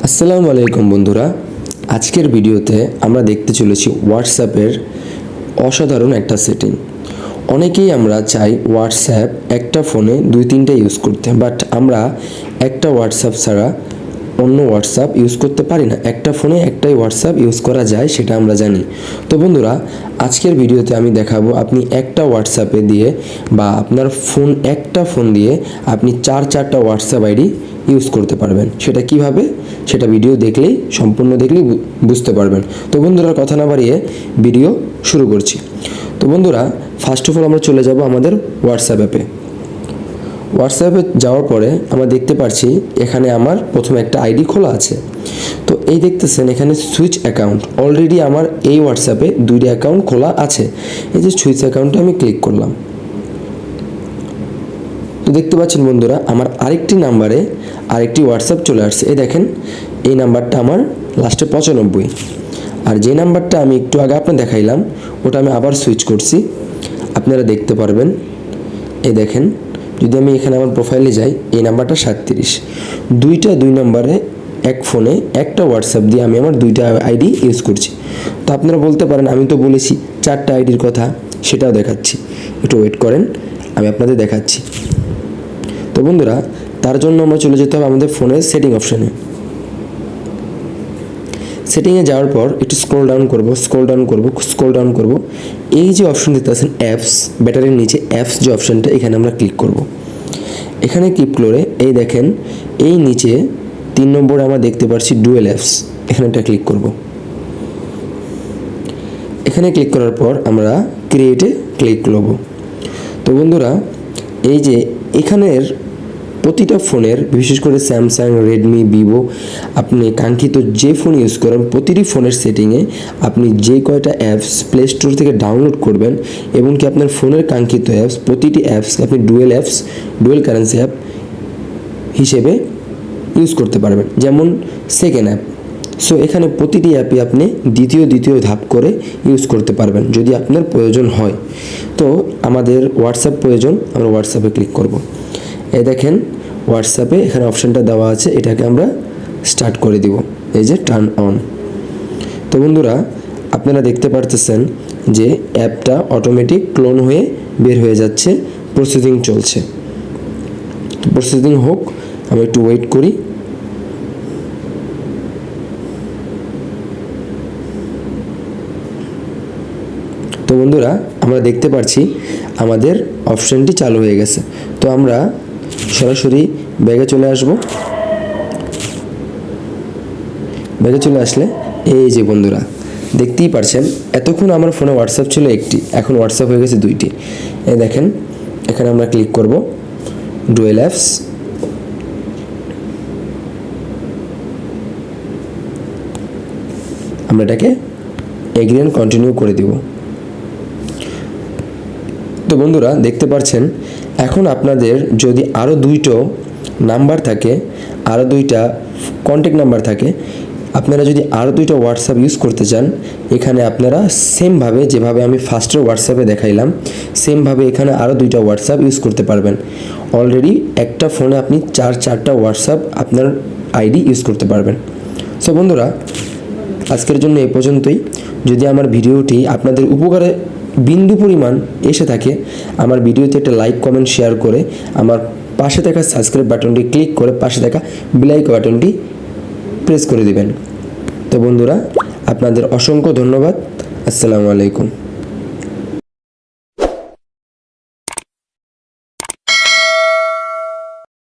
আসসালামু আলাইকুম বন্ধুরা, আজকের ভিডিওতে আমরা দেখতে চলেছি হোয়াটসঅ্যাপের অসাধারণ একটা সেটিং। অনেকেই আমরা চাই হোয়াটসঅ্যাপ একটা ফোনে দুই তিনটা ইউজ করতে, বাট আমরা একটা হোয়াটসঅ্যাপ ছাড়া অন্য হোয়াটসঅ্যাপ ইউজ করতে পারি না। একটা ফোনে একটাই হোয়াটসঅ্যাপ ইউজ করা যায়, সেটা আমরা জানি। তো বন্ধুরা, আজকের ভিডিওতে আমি দেখাবো আপনি একটা হোয়াটসঅ্যাপে দিয়ে বা আপনার একটা ফোন দিয়ে আপনি চারটা হোয়াটসঅ্যাপ আইডি ইউজ করতে পারবেন। সেটা কিভাবে, সেটা ভিডিও দেখলেই সম্পূর্ণ দেখলেই বুঝতে পারবেন। তো বন্ধুরা, কথা না বাড়িয়ে ভিডিও শুরু করছি। তো বন্ধুরা, ফার্স্ট অফ অল আমরা চলে যাব আমাদের হোয়াটসঅ্যাপ অ্যাপে। হোয়াটসঅ্যাপে যাওয়ার পরে আমরা দেখতে পাচ্ছি এখানে আমার প্রথমে একটা আইডি খোলা আছে। তো এই দেখতেছেন এখানে সুইচ অ্যাকাউন্ট, অলরেডি আমার এই হোয়াটসঅ্যাপে দুইটা অ্যাকাউন্ট খোলা আছে। এই যে সুইচ অ্যাকাউন্টে আমি ক্লিক করলাম, তো দেখতে পাচ্ছেন বন্ধুরা আমার আরেকটি নাম্বারে আরেকটি হোয়াটসঅ্যাপ চলে আসছে। এই দেখেন, এই নাম্বারটা আমার লাস্টে 95, আর যে নাম্বারটা আমি একটু আগে আপনার দেখাইলাম ওটা আমি আবার সুইচ করছি, আপনারা দেখতে পারবেন। এই দেখেন, যদি আমি এখানে আমার প্রোফাইলে যাই, এই নাম্বারটা 37। দুই নাম্বারে এক ফোনে একটা হোয়াটসঅ্যাপ দিয়ে আমি আমার দুইটা আইডি ইউজ করছি। তো আপনারা বলতে পারেন আমি তো বলেছি চারটা আইডির কথা, সেটাও দেখাচ্ছি, একটু ওয়েট করেন, আমি আপনাদের দেখাচ্ছি। তো বন্ধুরা, তার জন্য আমরা চলে যেতে হবে আমাদের ফোনের সেটিং অপশানে। সেটিংয়ে যাওয়ার পর একটু স্ক্রল ডাউন করব। এই যে অপশন দিতে আছেন অ্যাপস, ব্যাটারির নিচে অ্যাপস যে অপশানটা, এখানে আমরা ক্লিক করব। এখানে ক্লিক করে এই দেখেন, এই নিচে 3 নম্বরে আমরা দেখতে পাচ্ছি ডুয়েল অ্যাপস, এখানে একটা ক্লিক করব। এখানে ক্লিক করার পর আমরা ক্রিয়েটে ক্লিক করব। তো বন্ধুরা, এই যে এখানের প্রতিটা ফোনের, বিশেষ করে স্যামসাং, রেডমি, ভিভো, আপনি কাঙ্ক্ষিত যে ফোন ইউজ করেন প্রতিটি ফোনের সেটিংয়ে আপনি যে কয়টা অ্যাপস প্লে স্টোর থেকে ডাউনলোড করবেন এবং কি আপনার ফোনের কাঙ্ক্ষিত অ্যাপস, প্রতিটি অ্যাপস আপনি ডুয়েল কারেন্সি অ্যাপ হিসেবে ইউজ করতে পারবেন। যেমন সেকেন্ড অ্যাপ, সো এখানে প্রতিটি অ্যাপে আপনি দ্বিতীয় ধাপ করে ইউজ করতে পারবেন যদি আপনার প্রয়োজন হয়। তো আমাদের হোয়াটসঅ্যাপ প্রয়োজন, আমরা হোয়াটসঅ্যাপে ক্লিক করব। এই দেখেন হোয়াটসঅ্যাপে এখানে অপশানটা দেওয়া আছে, এটাকে আমরা স্টার্ট করে দিব, এই যে টার্ন অন। তো বন্ধুরা, আপনারা দেখতে পারতেছেন যে অ্যাপটা অটোমেটিক ক্লোন হয়ে বের হয়ে যাচ্ছে, প্রসেসিং চলছে। প্রসেসিং হোক, আমি একটু ওয়েট করি। তো বন্ধুরা, আমরা দেখতে পাচ্ছি আমাদের অপশানটি চালু হয়ে গেছে। তো আমরা সরাসরি ব্যাগে চলে আসব। ব্যাগে চলে আসলে এই যে বন্ধুরা দেখতেই পারছেন, এতক্ষণ আমার ফোনে হোয়াটসঅ্যাপ ছিল একটি, এখন হোয়াটসঅ্যাপ হয়ে গেছে দুইটি। এই দেখেন, এখানে আমরা ক্লিক করব ডুয়েল অ্যাপস। আমরা এটাকে এগ্রি এন্ড কন্টিনিউ করে দিব। তো বন্ধুরা, দেখতে পাচ্ছেন এখন আপনাদের যদি আরও দুইটা নাম্বার থাকে, আরও দুইটা কন্ট্যাক্ট নাম্বার থাকে, আপনারা যদি আরও দুইটা হোয়াটসঅ্যাপ ইউজ করতে চান, এখানে আপনারা সেমভাবে যেভাবে আমি ফার্স্টের হোয়াটসঅ্যাপে দেখাইলাম সেমভাবে এখানে আরও দুইটা হোয়াটসঅ্যাপ ইউজ করতে পারবেন। অলরেডি একটা ফোনে আপনি চারটা হোয়াটসঅ্যাপ আপনার আইডি ইউজ করতে পারবেন। সো বন্ধুরা, আজকের জন্য এই পর্যন্তই। যদি আমার ভিডিওটি আপনাদের উপকারে বিন্দু পরিমাণ এসে থাকে, আমার ভিডিওতে একটা লাইক, কমেন্ট, শেয়ার করে আমার পাশে থাকা সাবস্ক্রাইব বাটনটি ক্লিক করে পাশে থাকা বেল আইকন বাটনটি প্রেস করে দিবেন। তো বন্ধুরা, আপনাদের অসংখ্য ধন্যবাদ। আসসালামু আলাইকুম।